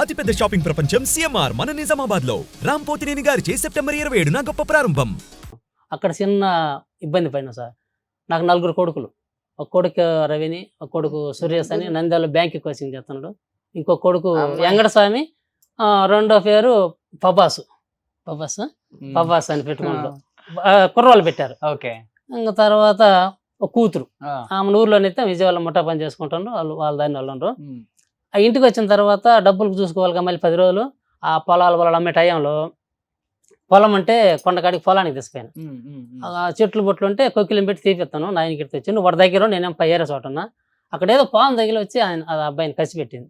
అతిపెద్ద షాపింగ్ ప్రపంచం సిఎంఆర్ మన నిజామాబాద్ లో రాంపోతినేని గారిచే సెప్టెంబర్ 27న గొప్ప ప్రారంభం. అక్కడ చిన్న ఇబ్బంది పడినా సార్. నాకు 4 కొడుకులు. ఒక కొడుకు రవిని, ఒక కొడుకు సురేష్ అని నంద్యాల బ్యాంక్ కోచింగ్ చేస్తున్నాడు. ఇంకో కొడుకు వెంకటస్వామి, రెండో పేరు పబాస్ అని పెట్టుకున్నాడు. కుర్రవాళ్ళు పెట్టారు. ఓకే. ఇంకా తర్వాత ఒక కూతురు, ఆమె ఊర్లోనైతే విజయవాడలో ముఠా పని చేసుకుంటారు. వాళ్ళ దాన్ని వాళ్ళు ఉండరు. ఆ ఇంటికి వచ్చిన తర్వాత డబ్బులకు చూసుకోవాలి. మళ్ళీ 10 రోజులు ఆ పొలాలు అమ్మే టైంలో పొలం అంటే కొండకాడికి పొలానికి తీసుకుపోయాను. ఆ చెట్లు బొట్లు ఉంటే కొక్కిలం పెట్టి తీపిస్తాను. నా ఇంటికి తెచ్చి వాడి దగ్గర నేనేం ఏరే చోట ఉన్నా. అక్కడ ఏదో పాము తగిలి వచ్చి ఆయన ఆ అబ్బాయిని కసి పెట్టింది.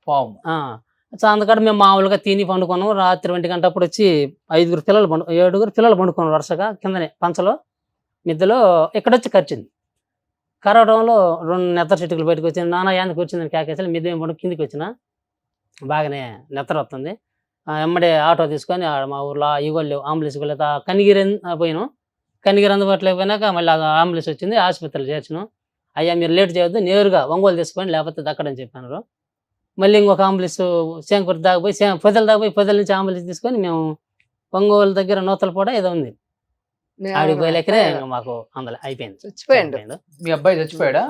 పాము. సో అందుకడ మేము మామూలుగా తిని పండుకున్నాం. రాత్రి 1 గంటప్పుడు వచ్చి 7 పిల్లలు పండుకున్నాం వరుసగా కిందనే పంచలో మిద్దెలో. ఇక్కడొచ్చి కరిచింది. కరవడంలో 2 నెత్తర చెట్టుకులు బయటకు వచ్చింది. నాన్న యానికి వచ్చిందని కేకేసి మిద్దె పండు కిందికి వచ్చిన బాగానే నెత్తర వస్తుంది. ఎమ్మడే ఆటో తీసుకొని మా ఊర్లో ఇగోళ్ళు లేవు, అంబులెన్స్ లేదు. కనిగిరి పోయినాం. కనిగిరి అందుబాటులో పోయినాక మళ్ళీ అంబులెన్స్ వచ్చింది. ఆసుపత్రిలో చేర్చినాం. అయ్యా మీరు లేట్ చేయొద్దు, నేరుగా ఒంగోలు తీసుకొని లేకపోతే దక్కడని చెప్పాను. మళ్ళీ ఇంకొక అంబులెన్స్ శంకర్ దాకపోయి పొదల నుంచి అంబులెన్స్ తీసుకొని మేము ఒంగోలు దగ్గర నూతలపూడ ఏదో ఉంది ఆడికి పోయలేకనే మాకు అందులో అయిపోయింది. చచ్చిపోయాడు. మీ అబ్బాయి చచ్చిపోయాడా?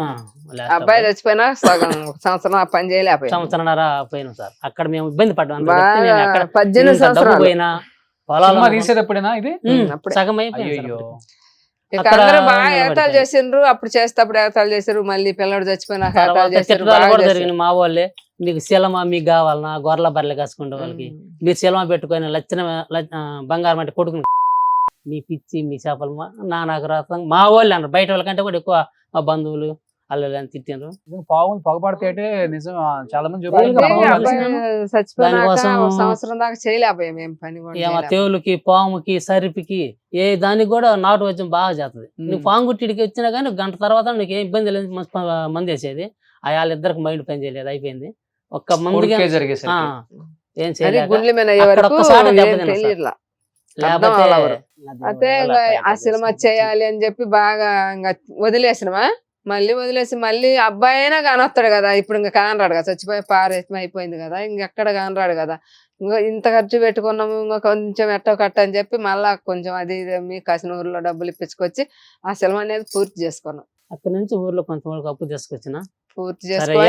అబ్బాయి చచ్చిపోయినా సగం సంవత్సరం పని చేయలేకపోయాడు. సంవత్సరంన్నర పోయినాం సార్. అక్కడ మేము ఇబ్బంది పడ్డాం. 18 సంవత్సరాలు పోయినా తీసేటప్పుడేనా ఇది సగం అయిపోయింది. అందరూ బాగా ఏతాలు చేసిండ్రు. అప్పుడు చేసేటప్పుడు ఏతాలు చేసారు. మళ్ళీ పిల్లడు చచ్చిపోయినా జరిగింది. మా వాళ్ళే మీకు శిలమ మీకు కావాలన్నా గొర్రెల బర్రెలు కాసుకుంటే వాళ్ళకి మీరు శిలమ పెట్టుకొని లచ్చన బంగారం అంటే కొడుకుని మీ పిచ్చి మీ చేపలు నాకు రాత్రం మా వాళ్ళు అన్నారు. బయట వాళ్ళకంటే కూడా ఎక్కువ మా బంధువులు అల్లు అని తిట్టినారు. పావులు పగబడితే నిజం చాలా మంది చచ్చిపోయిన సంవత్సరం దాకా చేయలేకపోయాం మేము పని. తేవులకి పాముకి సరిపికి ఏ దానికి కూడా నాటు వచ్చి బాగా చేస్తుంది. నువ్వు పాము గుట్టిడికి వచ్చినా కానీ గంట తర్వాత నీకు ఏ ఇబ్బంది లేదు. మంది వేసేది వాళ్ళిద్దరికి మైండ్ పని చేయలేదు. అయిపోయింది. ఒక్క మందికి ఏం చేయలేదు. అయితే ఆ సినిమా చేయాలి అని చెప్పి బాగా ఇంకా వదిలేసినమా. మళ్ళీ అబ్బాయి అయినా కానొస్తాడు కదా. ఇప్పుడు ఇంకా కానరాడు కదా, చచ్చిపోయి పారేసం అయిపోయింది కదా, ఇంకెక్కడ కానరాడు కదా. ఇంకా ఇంత ఖర్చు పెట్టుకున్నాము, ఇంకా కొంచెం ఎట్టో కట్ట అని చెప్పి మళ్ళా కొంచెం అది మీ కసినూరులో డబ్బులు ఇప్పించుకొచ్చి ఆ సినిమా అనేది పూర్తి చేసుకున్నాం. అక్కడ నుంచి ఊర్లో కొంచెం అప్పు తీసుకొచ్చిన పూర్తి చేసుకొని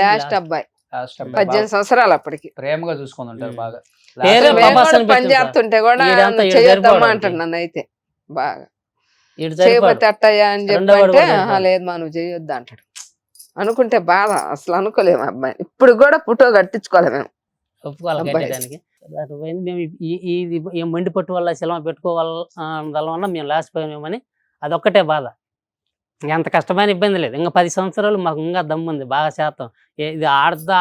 లాస్ట్ అబ్బాయి 18 సంవత్సరాలు అప్పటికి ప్రేమగా చూసుకుంటారు బాగా. పని చేస్తుంటే కూడా చేయొద్దమ్మా అంటాడు నన్ను. అయితే బాగా చేయకపోతే అట్టయ్యా అని చెప్పంటే లేదు మా నువ్వు చేయొద్దు అంటాడు. అనుకుంటే బాధ అసలు అనుకోలేము. అబ్బాయి ఇప్పుడు కూడా ఫోటో కట్టించుకోవాలి మేము. ఒప్పుకోవాలి. మేము ఈ మండి పట్టు వల్ల శిలమ పెట్టుకోవాలన్న మేము లాసిపోయామని అదొక్కటే బాధ. ఎంత కష్టమైన ఇబ్బంది లేదు. ఇంకా 10 సంవత్సరాలు మాకు ఇంకా దమ్ము ఉంది. బాగా శాతం ఇది ఆడదా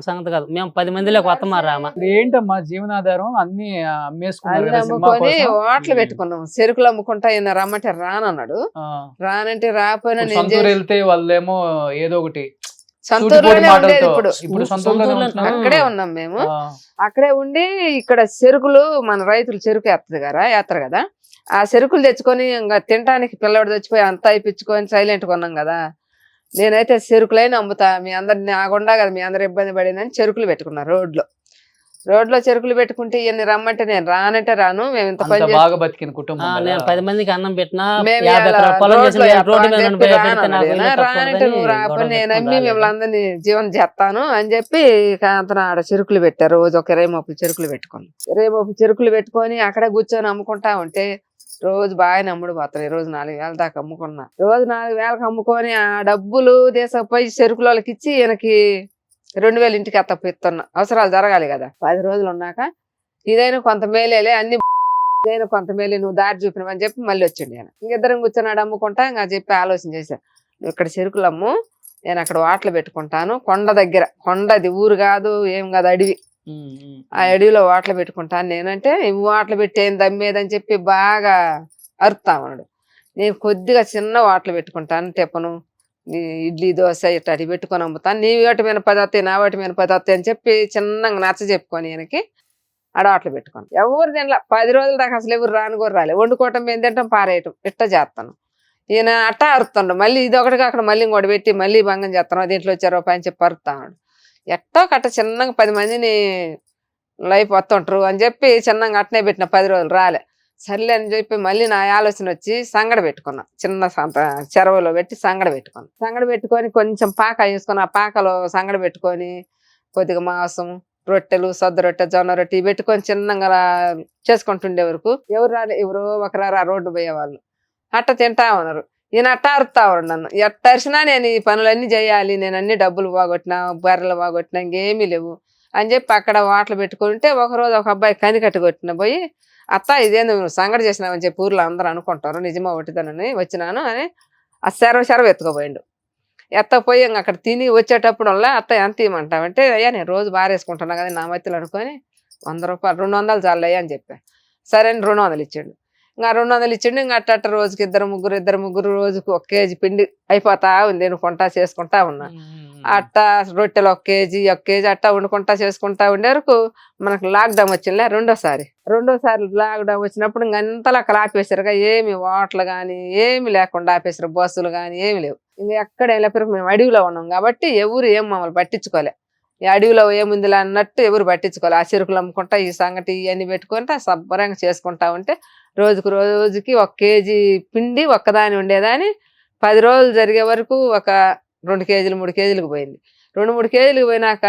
సంగతి కాదు. మేము 10 మందిలోకి వస్తామా రామా. ఏంటమ్మా జీవనాధారం అన్ని అమ్ముకొని ఓట్లు పెట్టుకున్నాం. చెరుకులు అమ్ముకుంటా ఈయన రమ్మంటే రానన్నాడు. రానంటే రాపోయినా వెళ్తే వాళ్ళేమో ఏదో ఒకటి సొంతూరులోనే ఉండేది. ఇప్పుడు అక్కడే ఉన్నాం మేము. అక్కడే ఉండి ఇక్కడ చెరుకులు మన రైతులు చెరుకు ఏస్తారు కదా. ఆ చెరుకులు తెచ్చుకొని ఇంకా తినడానికి పిల్లవాడు తెచ్చిపోయి అంతా అయిపించుకొని సైలెంట్ కొన్నాం కదా. నేనైతే చెరుకులైనా అమ్ముతా, మీ అందరు నాగుండా కదా మీ అందరు ఇబ్బంది పడిందని చెరుకులు పెట్టుకున్నా. రోడ్లో చెరుకులు పెట్టుకుంటే ఇవన్నీ రమ్మంటే నేను రానంటే రాను. మేము ఇంత పని బాగా బతికిన కుటుంబం. నేను 10 మందికి అన్నం పెట్టినా రానంటే నువ్వు రాపని నేను అమ్మి మిమ్మల్ని అందరినీ జీవనం చేస్తాను అని చెప్పి కాంతన ఆడ చెరుకులు పెట్టారు. రోజు ఒక 20 మొప్పులు చెరుకులు పెట్టుకుని 20 మొప్పులు చెరుకులు పెట్టుకొని అక్కడ కూర్చొని అమ్ముకుంటా ఉంటే రోజు బాగా అమ్ముడు పోతారు. ఈ రోజు 4,000 దాకా అమ్ముకున్నా. రోజు 4,000కి అమ్ముకొని ఆ డబ్బులు దేశపోయి చెరుకుల వాళ్ళకి ఇచ్చి ఈయనకి 2,000 ఇంటికి అత్తపిస్తున్నా. అవసరాలు జరగాలి కదా. 10 రోజులు ఉన్నాక ఇదైనా కొంత మేలేలే అన్ని ఇదైనా కొంత మేలే నువ్వు దారి చూపినవని చెప్పి మళ్ళీ వచ్చిండు ఆయన. ఇంకిద్దరం కూర్చున్నాడు అమ్ముకుంటా. ఇంకా చెప్పి ఆలోచన చేశాను, నువ్వు ఇక్కడ చెరుకులు అమ్ము, నేను అక్కడ వాటలు పెట్టుకుంటాను. కొండ దగ్గర, కొండది ఊరు కాదు ఏం కాదు, అడవి. ఆ అడవిలో వాటలు పెట్టుకుంటాను నేనంటే వాటలు పెట్టేది దమ్మేదని చెప్పి బాగా అరుతామన్నాడు. నేను కొద్దిగా చిన్న వాటలు పెట్టుకుంటాను, టిఫను ఇడ్లీ దోశ ఇట్లాంటి పెట్టుకొని అమ్ముతాను. నీ వాటి మీద 10 వస్తాయి, నా వాటి మీద 10 వస్తాయి అని చెప్పి చిన్నగా నచ్చ చెప్పుకొని ఈయనకి ఆడవాట్లు పెట్టుకోను. ఎవరు తినలా 10 రోజుల దాకా అసలు ఎవరు రాను కూడా రాలే. వండుకోవటం మేము తింటాం, పారేయటం ఇట్లా చేస్తాను. ఈయన అట్టా అరుతుండు, మళ్ళీ ఇది ఒకటి అక్కడ మళ్ళీ ఇంకోటి పెట్టి మళ్ళీ భంగం చేస్తున్నాం, దీంట్లో వచ్చారో పని చెప్పి అరుతాడు. ఎట్టో కట్ట చిన్నగా 10 మందిని లైఫ్ వస్తుంటారు అని చెప్పి చిన్నగా అట్టనే పెట్టిన 10 రోజులు రాలే. సర్లే అని చెప్పి మళ్ళీ నా ఆలోచన వచ్చి సంగడ పెట్టుకున్నా, చిన్న చెరువులో పెట్టి సంగడ పెట్టుకొని కొంచెం పాక వేసుకొని, ఆ పాకలో సంగడ పెట్టుకొని కొద్దిగా మాంసం, రొట్టెలు, సొద్ద రొట్టె, జొన్న రొట్టె పెట్టుకొని చిన్నగా చేసుకుంటుండే వరకు ఎవరు రాలే. ఎవరో ఒకరారు ఆ రోడ్డు పోయేవాళ్ళు అట్ట తింటా ఉన్నారు. ఈయన అట్టా అరుతా ఉన్నాడు నన్ను. ఎట్ట అరిసినా నేను ఈ పనులన్నీ చేయాలి, నేను అన్ని డబ్బులు బాగొట్టినా, బర్రెలు బాగొట్టినా, ఇంకేమీ లేవు అని చెప్పి అక్కడ వాటలు పెట్టుకుంటే ఒకరోజు ఒక అబ్బాయి కనికట్టు కొట్టిన పోయి, అత్త ఇదేందో నువ్వు సంగడి చేసినావని చెప్పి ఊర్లో అందరూ అనుకుంటారు, నిజమా ఒకటిదనని వచ్చినాను అని ఆ చెరవ ఎత్తుకుపోయిండు. ఎత్తపోయి ఇంక అక్కడ తిని వచ్చేటప్పుడు అత్త ఎంత ఇవ్వమంటావంటే, అయ్యా నేను రోజు బారేసుకుంటున్నా కదా నా మధ్యలో అనుకొని 100 రూపాయలు 200 చాలయ్యా అని చెప్పా. సరే అని 200 ఇచ్చాడు. ఇంకా 200 ఇచ్చిండు. ఇంకా అట్ట రోజుకి ఇద్దరు ముగ్గురు రోజుకు 1 కేజీ పిండి అయిపోతా ఉంది, వండుకుంటా చేసుకుంటా ఉన్నా. అట్ట రొట్టెలు 1 కేజీ అట్ట వండుకుంటా చేసుకుంటా ఉండే వరకు మనకు లాక్డౌన్ వచ్చిందిలే. రెండోసారి లాక్డౌన్ వచ్చినప్పుడు ఇంకంతలా అక్కడ ఆపేసారుగా, ఏమి ఓట్లు కానీ ఏమి లేకుండా ఆపేసారు, బస్సులు కానీ ఏమి లేవు. ఇంక ఎక్కడ వెళ్ళిపోయారు. మేము అడవిలో ఉన్నాం కాబట్టి ఎవరు ఏం మమ్మల్ని పట్టించుకోలే. ఈ అడవిలో ఏముందిలే అన్నట్టు ఎవరు పట్టించుకోలే. ఆ చెరుకులు అమ్ముకుంటా ఈ సంగటి ఇవన్నీ పెట్టుకుంటా శుభ్రంగా చేసుకుంటా ఉంటే రోజుకి 1 కేజీ పిండి ఒక్కదాని ఉండేదాన్ని 10 రోజులు జరిగే వరకు ఒక 2 కేజీలు 3 కేజీలకు పోయింది. 2-3 కేజీలకు పోయినాక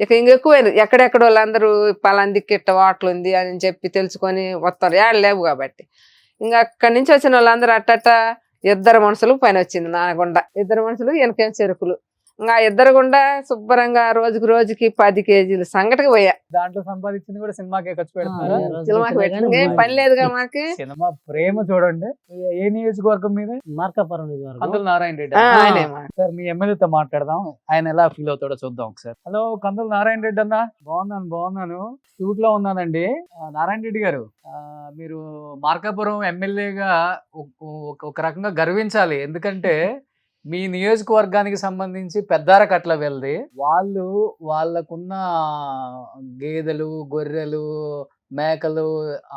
ఇక ఇంకెక్కువైంది. ఎక్కడెక్కడ వాళ్ళందరూ పలాంది దిక్కిట్ట వాటలు ఉంది అని చెప్పి తెలుసుకొని వస్తారు, ఏడ లేవు కాబట్టి. ఇంకా అక్కడి నుంచి వచ్చిన వాళ్ళందరూ అట్టట్ట 2 మనుషులు పని వచ్చింది నానగుండా. 2 మనుషులు వెనకేం చెరుకులు. ఇంకా 2 గుండా శుభ్రంగా రోజుకి 10 కేజీలు సంగటికి పోయా. దాంట్లో సంపాదించింది కూడా సినిమాకే ఖర్చు పెడతారా? సినిమాకి పెట్టింది ఏం పని లేదుగా మాకి. సినిమా ప్రేమ చూడండి. ఏ నియోజకవర్గం మీద? మార్కాపురం నియోజకవర్గం. కందుల నారాయణ రెడ్డి. సార్ మీ ఎమ్మెల్యేతో మాట్లాడదాం, ఆయన ఎలా ఫీల్ అవుతాడో చూద్దాం ఒకసారి. హలో కందుల నారాయణ రెడ్డి అన్న. బాగున్నాను, షూట్ లో ఉన్నానండి. నారాయణ రెడ్డి గారు, మీరు మార్కాపురం ఎమ్మెల్యేగా ఒక రకంగా గర్వించాలి. ఎందుకంటే మీ నియోజకవర్గానికి సంబంధించి పెద్దారకట్ల వెళ్ది వాళ్ళకున్న గేదెలు, గొర్రెలు, మేకలు,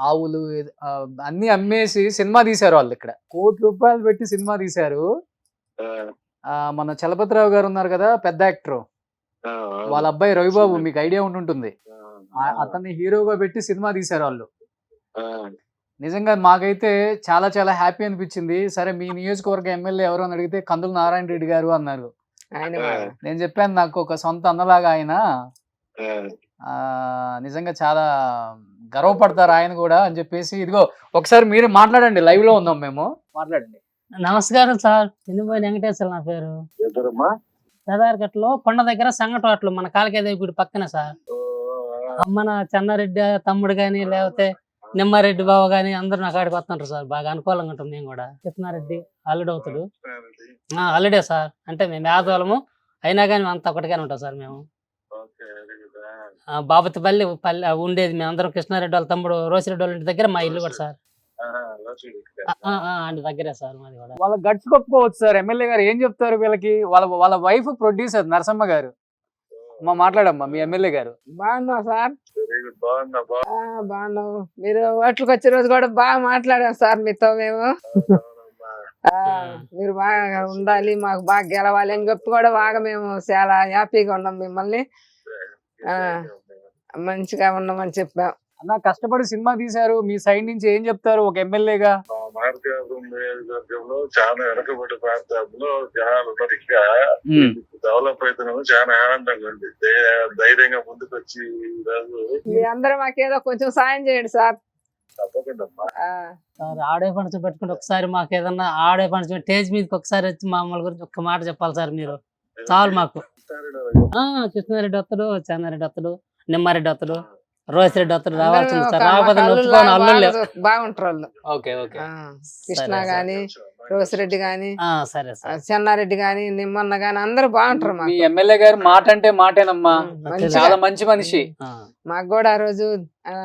ఆవులు అన్ని అమ్మేసి సినిమా తీశారు. వాళ్ళు ఇక్కడ 1 కోటి రూపాయలు పెట్టి సినిమా తీశారు. మన చలపతిరావు గారు ఉన్నారు కదా, పెద్ద యాక్టర్, వాళ్ళ అబ్బాయి రవిబాబు, మీకు ఐడియా ఉంటుంటుంది, అతన్ని హీరోగా పెట్టి సినిమా తీశారు వాళ్ళు. నిజంగా మాకైతే చాలా చాలా హ్యాపీ అనిపించింది. సరే మీ నియోజకవర్గ ఎమ్మెల్యే ఎవరు అని అడిగితే కందుల నారాయణ రెడ్డి గారు అన్నారు. నేను చెప్పాను నాకు ఒక సొంత అన్నలాగా ఆయన, నిజంగా చాలా గర్వపడతారు ఆయన కూడా అని చెప్పేసి. ఇదిగో ఒకసారి మీరు మాట్లాడండి, లైవ్ లో ఉన్నాం మేము, మాట్లాడండి. నమస్కారం సార్, చిన్నపోయిన వెంకటేశ్వర నా పేరు. పెదారకట్లో కొండ దగ్గర సంగటోట్లు మన కాలకేదేవి పక్కన సార్. అమ్మన చెన్నారెడ్డి తమ్ముడు గాని లేకపోతే నిమ్మారెడ్డి బావ గాని అందరు నా కాడికి వస్తుంటారు సార్. బాగా అనుకూలంగా ఉంటాం. మేము కూడా కృష్ణారెడ్డి అల్లుడు అవుతాడు. అల్లుడే సార్. అంటే మేము యాదవులము అయినా కానీ అంతా ఒకటిగానే ఉంటాం సార్. మేము బాపతిపల్లి ఉండేది మేమందరం. కృష్ణారెడ్డి వాళ్ళ తమ్ముడు రోసిరెడ్డి వాళ్ళ ఇంటి దగ్గర మా ఇల్లు కూడా సార్. అంటే దగ్గరే సార్ మాది కూడా. వాళ్ళ గట్స్ కొప్పుకోవచ్చు సార్. ఎమ్మెల్యే గారు ఏం చెప్తారు వీళ్ళకి? వాళ్ళ వైఫ్ ప్రొడ్యూసర్ నరసమ్మ గారు. మాట్లాడమ్మా మీ ఎమ్మెల్యే గారు. బాగున్నా సార్. బాగున్నావు. మీరు ఓట్లకు వచ్చే రోజు కూడా బాగా మాట్లాడాం సార్ మీతో. మేము మీరు బాగా ఉండాలి, మాకు బాగా గెలవాలి అని చెప్పి కూడా బాగా మేము చాలా హ్యాపీగా ఉన్నాం. మిమ్మల్ని మంచిగా ఉన్నామని చెప్పాం. అన్న కష్టపడి సినిమా తీశారు, మీ సైడ్ నుంచి ఏం చెప్తారు ఒక ఎమ్మెల్యేగా? మార్కాపురం నియోజకవర్గంలో చాలా వెనకబడి ప్రాంతాల్లో జనాలు ఉన్నారు. ఇంకా డెవలప్ అవుతున్నాము, చాలా ఆనందంగా ఉంది. ధైర్యంగా ముందుకు వచ్చి మీ అందరూ మాకేదో కొంచెం సాయం చేయండి సార్. తప్పకుండా సార్ ఆడే ఫండ్స్ పెట్టుకుంటే ఒకసారి మాకు ఏదన్నా ఆడే ఫండ్స్ స్టేజ్ మీదకి ఒకసారి వచ్చి మమ్మల్ని గురించి ఒక్క మాట చెప్పాలి సార్ మీరు. చాలు మాకు. కృష్ణారెడ్డి వస్తాడు, చెన్నారెడ్డి వస్తాడు, నిమ్మారెడ్డి వస్తాడు, రోసిరెడ్డి వస్తాడు రావాల్సింది సార్. రాకపోతే బాగుంటారు వాళ్ళు. కృష్ణ గాని, రోసిరెడ్డి గాని, సరే సార్, చెన్నారెడ్డి గాని, నిమ్మన్న గాని అందరూ బాగుంటారు. మీ ఎమ్మెల్యే గారు మాట అంటే మాటేనమ్మా, చాలా మంచి మనిషి. మాకు కూడా ఆ రోజు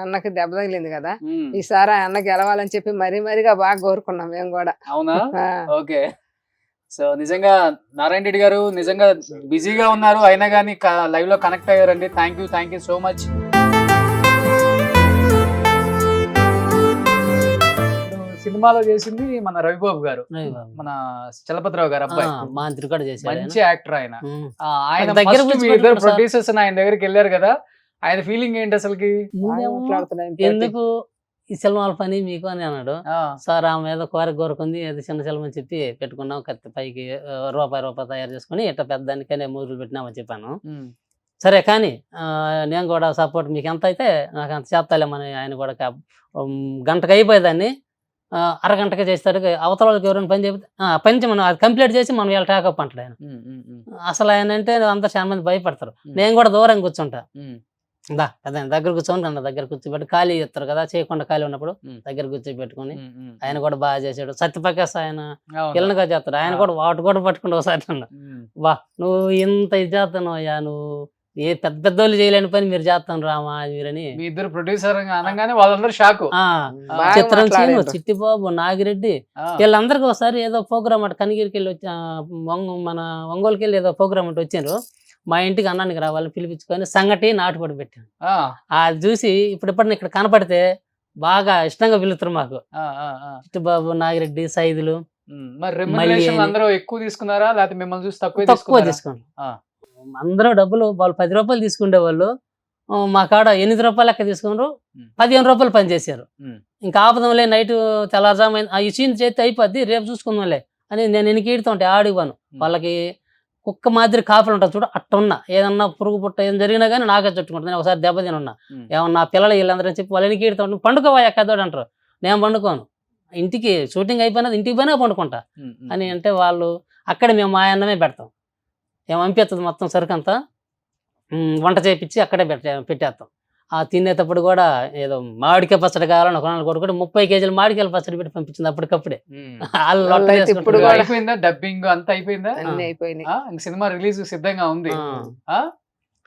అన్నకి దెబ్బ తగిలింది కదా, ఈసారి అన్న గెలవాలని చెప్పి మరీగా బాగా కోరుకున్నాం మేము కూడా. అవునా? ఓకే. సో నిజంగా నారాయణ రెడ్డి గారు నిజంగా బిజీగా ఉన్నారు, అయినా కానీ లైవ్ లో కనెక్ట్ అయ్యారండి. Thank you so much. సినిమాలో చేసింది మన రవిబాబు గారు, మన చలపతిరావు గారు అబ్బాయి, మంత్రి కూడా చేశారు మంచి యాక్టర్ ఆయన. ఆయన దగ్గర first మీ ఇద్దరు ప్రొడ్యూసర్స్ ఆయన దగ్గరికి వెళ్ళారు కదా, ఆయన ఫీలింగ్ ఏంటి అసలుకి? ఎందుకు ఈ సినిమాల పని మీకు అని అన్నాడు. సార్ ఆమె ఏదో కోరుకుంది, అది చిన్న సినిమా అని చెప్పి పెట్టుకున్నాం, కత్తి పైకి రూపాయి తయారు చేసుకుని ఇట్లా పెద్దానికనే మూజులు పెట్టినామని చెప్పాను. సరే కానీ నేను కూడా సపోర్ట్ మీకు ఎంత అయితే నాకు అంత చేస్తాలేమని ఆయన కూడా గంటకు అయిపోయేదాన్ని అరగంటకే చేస్తారు. అవతల వాళ్ళకి ఎవరైనా పని చెప్తే పని మనం అది కంప్లీట్ చేసి మనం ఇలా టాకప్ అంటాడు ఆయన. అసలు ఆయన అంటే అందరు చాలా మంది భయపడతారు. నేను కూడా దూరం కూర్చుంటా, అదే దగ్గర కూర్చొని నన్ను దగ్గర కూర్చోబెట్టి ఖాళీ చేస్తారు కదా, చేయకుండా ఖాళీ ఉన్నప్పుడు దగ్గర కూర్చోబెట్టుకుని ఆయన కూడా బాగా చేసాడు. సత్యప్రకాశ్ ఆయన ఇళ్ళగా చేస్తాడు, ఆయన కూడా వాటి కూడా పట్టుకుంటూ ఒకసారి నన్ను, వా నువ్వు ఇంత ఇది చేస్తాను అయ్యా, నువ్వు ఏ పెద్ద పెద్దోళ్ళు చేయలేని పని మీరు చేస్తాను రామా మీరని. మీ ఇద్దరు ప్రొడ్యూసర్ అనగానే వాళ్ళందరూ షాక్. చిత్రం చిట్టిబాబు, నాగిరెడ్డి వీళ్ళందరికీ ఒకసారి ఏదో ప్రోగ్రామ్ అటు కనిగిరికి వెళ్ళి వచ్చి మన ఒంగోలుకి వెళ్ళి ఏదో ప్రోగ్రామ్ అంటే వచ్చారు. మా ఇంటికి అన్నానికి రావాలని పిలిపించుకొని సంగటి నాటుపడి పెట్టాను. అది చూసి ఇప్పుడు ఇక్కడ కనపడితే బాగా ఇష్టంగా పిలుస్తారు మాకు. చిట్టిబాబు, నాగిరెడ్డి, సైదులు. అందరూ ఎక్కువ తీసుకున్నారా లేకపోతే మిమ్మల్ని చూసి తక్కువ తీసుకోండి? అందరూ డబ్బులు వాళ్ళు 10 రూపాయలు తీసుకునే వాళ్ళు మా కాడ 8 రూపాయలు లెక్క తీసుకున్నారు, 15 రూపాయలు పని చేశారు. ఇంకా ఆపదంలే, నైట్ తెల్లారుజాము ఈ సీన్ చేస్తే అయిపోద్ది, రేపు చూసుకుందాంలే అని నేను ఎన్నికీడుతూ ఉంటే ఆడివ్వను. వాళ్ళకి కుక్క మాదిరి కాపులు ఉంటుంది చూడు, అట్టున్నా ఏదన్నా పురుగు పుట్ట ఏం జరిగినా కానీ నాకే చుట్టుకుంటుంది. నేను ఒకసారి దెబ్బతినున్నా, ఏమన్నా పిల్లలు వీళ్ళందరూ చెప్పి వాళ్ళు ఎన్నికీడుతూ ఉంటాను, పండుకోవా కదోడు అంటారు. నేను పండుకోను, ఇంటికి షూటింగ్ అయిపోయినది ఇంటికి పోయినా పండుకుంటా అని అంటే వాళ్ళు అక్కడ మేము మా అన్నమే పెడతాం. ఏమంపిస్తుంది మొత్తం సరుకు అంతా వంట చేయించి అక్కడే పెట్టేస్తాం. ఆ తినేటప్పుడు కూడా ఏదో మామిడికాయ పచ్చడి కావాలని ఒక నాలుగు కొడుకు 30 కేజీలు మామిడికాయల పచ్చడి పెట్టి పంపించింది అప్పటికప్పుడే. డబ్బింగ్ అంతా అయిపోయిందా? సినిమా రిలీజ్ సిద్ధంగా ఉంది,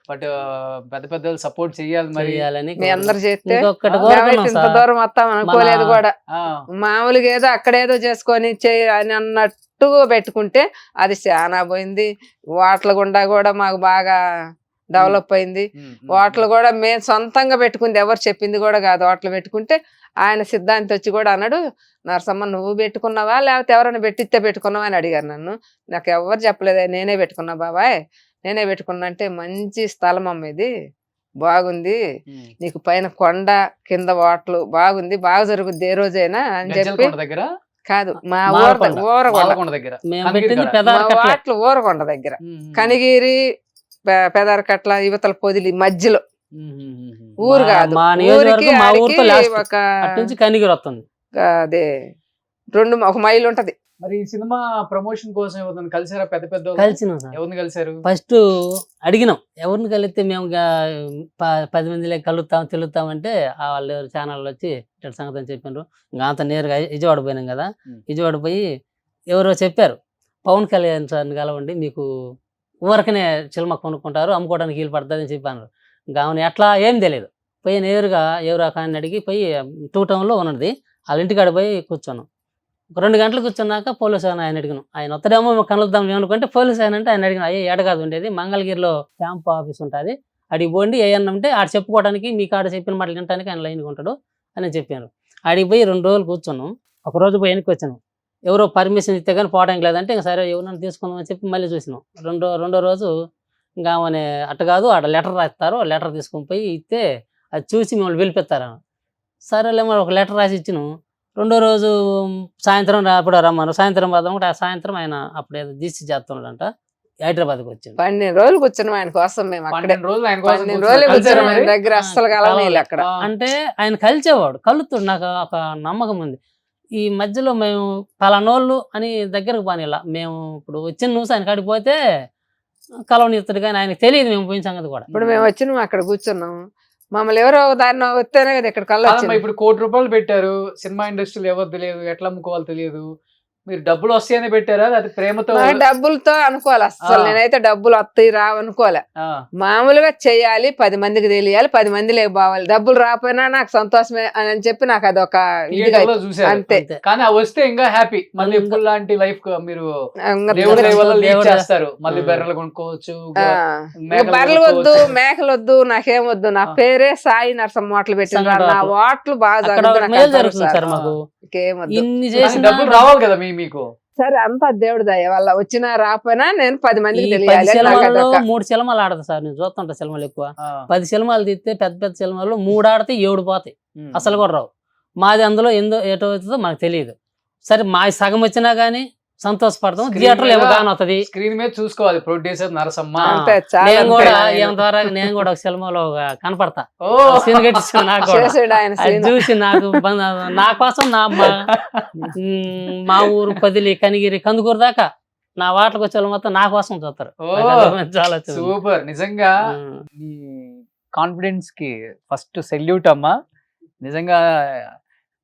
బట్ పెద్ద పెద్ద సపోర్ట్ చెయ్యాలి మరి అందరు చేస్తే దూరం వస్తాం అనుకోలేదు కూడా. మామూలుగా ఏదో అక్కడేదో చేసుకొని అని అన్నట్టు పెట్టుకుంటే అది చాలా పోయింది. వాటల గుండా కూడా మాకు బాగా డెవలప్ అయింది. వాటలు కూడా మేము సొంతంగా పెట్టుకుంది, ఎవరు చెప్పింది కూడా కాదు. వాటలు పెట్టుకుంటే ఆయన సిద్ధాంతి వచ్చి కూడా అన్నాడు, నరసమ్మ నువ్వు పెట్టుకున్నావా లేకపోతే ఎవరైనా పెట్టిస్తే పెట్టుకున్నావా అని అడిగారు నన్ను. నాకు ఎవరు చెప్పలేదు, నేనే పెట్టుకున్నా బాబాయ్, నేనే పెట్టుకున్నా అంటే మంచి స్థలం అమ్మ, ఇది బాగుంది, నీకు పైన కొండ కింద వాటలు బాగుంది, బాగా జరుగుద్ది ఏ రోజైనా అని చెప్పి. కాదు, మా ఊరకొండ దగ్గర, వాటలు ఊరకొండ దగ్గర, కనిగిరి పెదరకట్ల యువతల పొదిలి మధ్యలో ఊరు కాదు, ఊరికి కనిగిరి వస్తుంది అదే 1 మైలు ఉంటది. మరి ఈ సినిమా ప్రమోషన్ కోసం ఎవరిని కలిసారా? పెద్ద పెద్ద కలిసినాం. ఎవరిని కలిసారు? ఫస్ట్ అడిగినాం ఎవరిని కలిస్తే మేము 10 మందిలో కలుగుతాం తెలుగుతామంటే వాళ్ళు ఎవరు ఛానల్ వచ్చి ఇట్లా సంగతి అని చెప్పినారు. ఇంకా అంత నేరుగా విజయవాడ పోయినాం కదా, విజయవాడ పోయి ఎవరో చెప్పారు, పవన్ కళ్యాణ్ సార్ని కలవండి, మీకు ఊరకనే చిల్మ కొనుక్కుంటారు, అమ్ముకోవడానికి వీలు పడుతుంది అని చెప్పాను. ఇంకా అవును ఎట్లా ఏం తెలియదు, పోయి నేరుగా ఎవరు కానీ అడిగి పోయి 2 టౌన్లో ఉన్నది వాళ్ళ ఇంటికాడ పోయి కూర్చున్నాం. 2 గంటలు కూర్చున్నాక పోలీసు ఆయన అడిగినాం, ఆయన వత్తడేమో కలుద్దాం అనుకుంటే పోలీసు ఆయన అంటే ఆయన అడిగిన, అయ్యే ఎడగాదు ఉండేది మంగళగిరిలో క్యాంప్ ఆఫీస్ ఉంటుంది, అడిగి పోండి ఏమన్నా ఉంటే ఆడ చెప్పుకోవడానికి మీకు ఆడ చెప్పిన మాటలు వినడానికి ఆయన లైన్గా ఉంటాడు అని చెప్పారు. అడిగి పోయి 2 రోజులు కూర్చున్నాం. ఒక రోజు పోయి వెనక్కి వచ్చాను, ఎవరో పర్మిషన్ ఇస్తే కానీ పోవడానికి లేదంటే ఇంకా సరే ఎవరన్నా తీసుకుందాం అని చెప్పి మళ్ళీ చూసినాం. రెండో రోజు ఇంకా ఆమె అట్ట కాదు, ఆడ లెటర్ రాస్తారు, లెటర్ తీసుకొని పోయి ఇస్తే అది చూసి మిమ్మల్ని పిలిపిస్తారు. సరేలే మరి ఒక లెటర్ రాసి ఇచ్చినాం. 2వ రోజు సాయంత్రం అప్పుడు రమ్మను, సాయంత్రం పోదాం. సాయంత్రం ఆయన అప్పుడు ఏదో దీక్ష చేస్తున్నాడంట, హైదరాబాద్కి వచ్చాను. 12 రోజులు కూర్చున్నాం ఆయన కోసం. మేము 12 రోజులు దగ్గర అస్సలు కలవలేదు అక్కడ. అంటే ఆయన కలిసేవాడు, కలుతుడు, నాకు ఒక నమ్మకం ఉంది. ఈ మధ్యలో మేము పలానోళ్ళు అని దగ్గరకు పోనీలా, మేము ఇప్పుడు వచ్చిన న్యూస్ ఆయన కాడికి పోతే కలవనిస్తాడు కానీ ఆయనకు తెలియదు మేము పోయిన సంగతి కూడా. ఇప్పుడు మేము వచ్చినాం అక్కడ కూర్చున్నాం, మమ్మల్ని ఎవరో దారిలో వస్తేనే కదా ఇక్కడ కలవచ్చు. ఇప్పుడు 1 కోటి రూపాయలు పెట్టారు, సినిమా ఇండస్ట్రీలో ఎవరు తెలియదు, ఎట్లా అమ్ముకోవాలో తెలియదు, మీరు డబ్బులు వస్తాయని పెట్టారా అది ప్రేమతో? డబ్బులతో అనుకోవాలి, అసలు నేనైతే డబ్బులు వస్తాయి రావనుకోలే. మామూలుగా చెయ్యాలి, 10 మందికి తెలియాలి, 10 మంది లేకపోవాలి, డబ్బులు రాకపోయినా నాకు సంతోషమే అని చెప్పి నాకు అదొక అంతే. కానీ అవి వస్తే ఇంకా హ్యాపీ, మళ్ళీ ఎప్పుడు లాంటి లైఫ్ మీరు చేస్తారు, మళ్ళీ బర్రెలు కొనుక్కోవచ్చు. బర్రెలు వద్దు, మేకలు వద్దు, నాకేం వద్దు, నా పేరే సాయి నరసమ్మ వాటలు పెట్టిన, నా వాటలు బాగా ఇంకేం వద్దు. ఇన్ని కానీ చేసిన డబ్బులు రావాలి కదా మీకు. సరే అంతా దేవుడి దయ వల్ల వచ్చినా రాపోయినా నేను 10 ఈ మందికి 10 తెలియాలి. నాకు సినిమాల్లో అదొక 3 సినిమాలు ఆడదు సార్, నేను చూస్తుంటా సినిమాలు ఎక్కువ. ఆ, 10 సినిమాలు తీస్తే పెద్ద పెద్ద సినిమాలు 3 ఆడితే 7 పోతాయి, ఉమ్. అసలు కూడా రావు. మాది అందులో ఏటో అవుతుందో మనకు తెలియదు. సరే మా సగం వచ్చినా గానీ సంతోషపడతాం, Screen థియేటర్లో మీద ఏమో అవుతుంది. స్క్రీన్ మీద చూసుకోవాలి ప్రొడ్యూసర్ నరసమ్మ. అంతే చాలా నేను కూడా అంతే. ఈమె ద్వారా నేను కూడా ఒక సినిమాలో కనపడతా, ఓ సీన్ కట్టించిన నాకు కూడా. చేసాడు ఆయన అది scene. చూసి నాకు నా కోసం మా ఊరు పదిలి కనిగిరి కందుకూరు దాకా నా వాటలకు వచ్చే వాళ్ళు మొత్తం నా కోసం చూస్తారు. ఓ, నాకు అది మంచి ఆలోచన. సూపర్. నిజంగా ఉమ్. మీ కాన్ఫిడెన్స్ కి ఫస్ట్ సెల్యూట్ అమ్మా. నిజంగా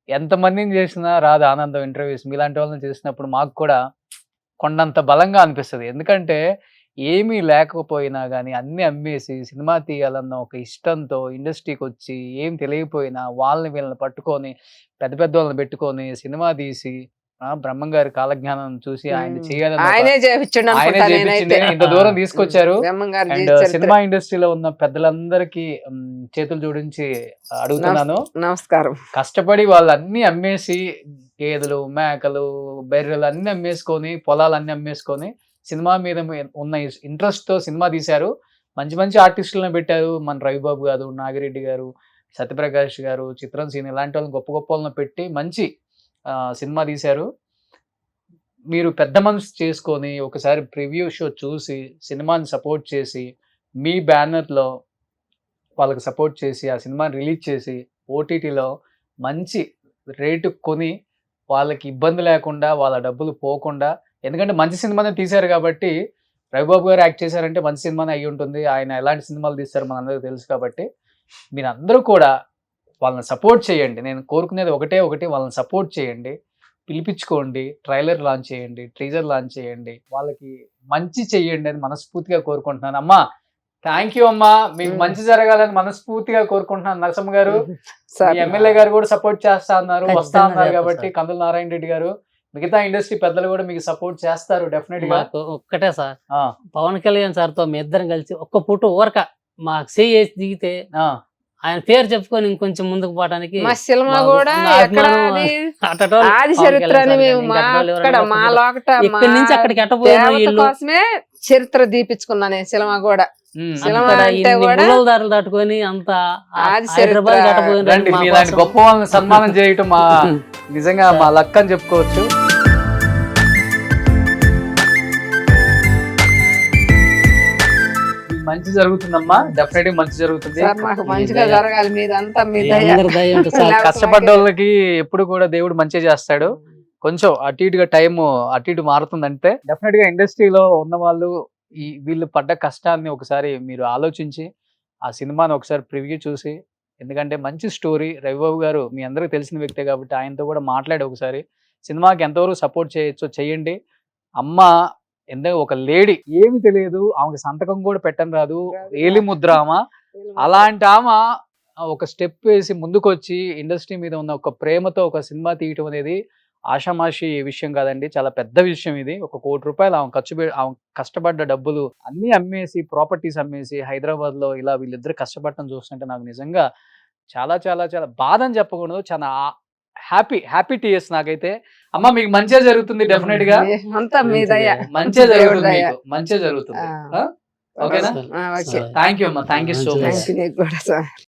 ఎంతమందిని చేసినా రాదు ఆనందం ఇంటర్వ్యూస్. మీలాంటి వాళ్ళని చేసినప్పుడు మాకు కూడా కొండంత బలంగా అనిపిస్తుంది. ఎందుకంటే ఏమీ లేకపోయినా కానీ అన్ని అమ్మేసి సినిమా తీయాలన్న ఒక ఇష్టంతో ఇండస్ట్రీకి వచ్చి ఏం తెలియకపోయినా వాళ్ళని వీళ్ళని పట్టుకొని పెద్ద పెద్ద వాళ్ళని పెట్టుకొని సినిమా తీసి బ్రహ్మం గారి కాలజ్ఞానం చూసి ఆయన చేయాలని ఆయనే చేపించండి ఆయనే అనుకుంటా చేపించి నేనైతే. ఇంత దూరం తీసుకొచ్చారు. బ్రహ్మంగారి అండ్ జీవిత చరిత్ర. సినిమా ఇండస్ట్రీలో ఉన్న పెద్దలందరికీ చేతులు జోడించి అడుగుతున్నాను, నమస్కారం. కష్టపడి వాళ్ళు అన్ని అమ్మేసి గేదెలు మేకలు బర్రెలు అన్ని అమ్మేసుకొని పొలాలు అన్ని అమ్మేసుకొని సినిమా మీద ఉన్న ఇంట్రెస్ట్ తో సినిమా తీశారు. మంచి మంచి ఆర్టిస్టులను పెట్టారు. మన రవిబాబు గారు, నాగిరెడ్డి గారు, సత్యప్రకాష్ గారు, చిత్రం సీన్ ఇలాంటి వాళ్ళని గొప్ప గొప్ప వాళ్ళని పెట్టి మంచి సినిమా తీశారు. మీరు పెద్ద మనసు చేసుకొని ఒకసారి ప్రివ్యూ షో చూసి సినిమాని సపోర్ట్ చేసి మీ బ్యానర్లో వాళ్ళకి సపోర్ట్ చేసి ఆ సినిమాని రిలీజ్ చేసి ఓటీటీలో మంచి రేటు కొని వాళ్ళకి ఇబ్బంది లేకుండా వాళ్ళ డబ్బులు పోకుండా, ఎందుకంటే మంచి సినిమానే తీశారు కాబట్టి రవిబాబు గారు యాక్ట్ చేశారంటే మంచి సినిమానే అయ్యి ఉంటుంది. ఆయన ఎలాంటి సినిమాలు తీశారో మనందరికీ తెలుసు కాబట్టి మీరందరూ కూడా వాళ్ళని సపోర్ట్ చేయండి. నేను కోరుకునేది ఒకటే ఒకటి, వాళ్ళని సపోర్ట్ చేయండి, పిలిపించుకోండి, ట్రైలర్ లాంచ్ చేయండి, టీజర్ లాంచ్ చేయండి, వాళ్ళకి మంచి చెయ్యండి అని మనస్ఫూర్తిగా కోరుకుంటున్నాను. అమ్మా థ్యాంక్ యూ అమ్మా, మీకు మంచి జరగాలని మనస్ఫూర్తిగా కోరుకుంటున్నాను. నరసమ్మ గారు, మీ ఎమ్మెల్యే గారు కూడా సపోర్ట్ చేస్తా అన్నారు, వస్తా అన్నారు కాబట్టి కందుల నారాయణ రెడ్డి గారు, మిగతా ఇండస్ట్రీ పెద్దలు కూడా మీకు సపోర్ట్ చేస్తారు డెఫినెట్ గా. మాకు ఒక్కటే సార్, పవన్ కళ్యాణ్ సార్ తో మీ ఇద్దరం కలిసి ఒక్క పూట ఊరక మాకు చేసి దిగితే ఆయన పేరు చెప్పుకొని ఇంకొంచెం ముందుకు పోవడానికి మా సినిమా మాకు కూడా ఉన్న ఎక్కడ అభిమానం అది అట్టటోళ్ళు ఆది పవన్ చరిత్ర కళ్యాణ్ అని సార్ మేము కానీ ఇంకా అట్టటోళ్ళు అక్కడ ఎవరైనా మా ఒకరు లోకట ఇక్కడి నుంచి అక్కడికి ఎట్టపోయిన దేవత ఇల్లు కోసమే చరిత్ర దీపించుకున్నా నేను సినిమా కూడా. సినిమా అక్కడ అంటే ఇన్ని కూడా ముళ్ళల దారులు దాటుకొని అంత ఆది హైదరాబాద్ చరిత్ర. కట్టపోయిన రండి, మీలాంటి గొప్ప వాళ్ళని సన్మానం చేయటం మా నిజంగా మా లక్ అని చెప్పుకోవచ్చు. మంచి జరుగుతుందమ్మా, డెఫినెట్ గా మంచి జరుగుతుంది. సార్ మాకు మంచిగా జరగాలి, మీదంతా మీ దయ. అందరి దయ ఉంటుంది సార్. లేకపోతే కష్టపడ్డ వాళ్ళకి ఎప్పుడు కూడా దేవుడు మంచి చేస్తాడు. కొంచెం అటు ఇటుగా టైం అటు ఇటు మారుతుందంటే డెఫినెట్ గా ఇండస్ట్రీలో ఉన్న వాళ్ళు వీళ్ళు పడ్డ కష్టాన్ని ఒకసారి మీరు ఆలోచించి ఆ సినిమాని ఒకసారి ప్రివ్యూ చూసి, ఎందుకంటే మంచి స్టోరీ, రవిబాబు గారు మీ అందరికీ తెలిసిన వ్యక్తే కాబట్టి ఆయనతో కూడా మాట్లాడి ఒకసారి సినిమాకి ఎంతవరకు సపోర్ట్ చేయొచ్చో చేయండి. అమ్మ ఎందుకంటే ఒక లేడీ, ఏమి తెలియదు, ఆమెకి సంతకం కూడా పెట్టని రాదు, ఏలి ముద్ర ఆమె. అలాంటి ఆమె ఒక స్టెప్ వేసి ముందుకొచ్చి ఇండస్ట్రీ మీద ఉన్న ఒక ప్రేమతో ఒక సినిమా తీయటం అనేది ఆషామాషి విషయం కాదండి, చాలా పెద్ద విషయం ఇది. 1 కోటి రూపాయలు ఆమె ఆమె కష్టపడ్డ డబ్బులు అన్ని అమ్మేసి, ప్రాపర్టీస్ అమ్మేసి హైదరాబాద్ లో ఇలా వీళ్ళిద్దరు కష్టపడటం చూస్తుంటే నాకు నిజంగా చాలా చాలా చాలా బాధ అని చెప్పకూడదు, చాలా హ్యాపీ టీఎస్ నాకైతే. అమ్మ మీకు మంచిగా జరుగుతుంది, డెఫినెట్ గా అంతా మీ దయ. మంచిగా జరుగుతుంది, దయ. మీకు మంచిగా జరుగుతుంది. ఆ. ఓకేనా? ఓకే. థ్యాంక్ యూ అమ్మా, thank you so much. Thank you నీకు కూడా సార్.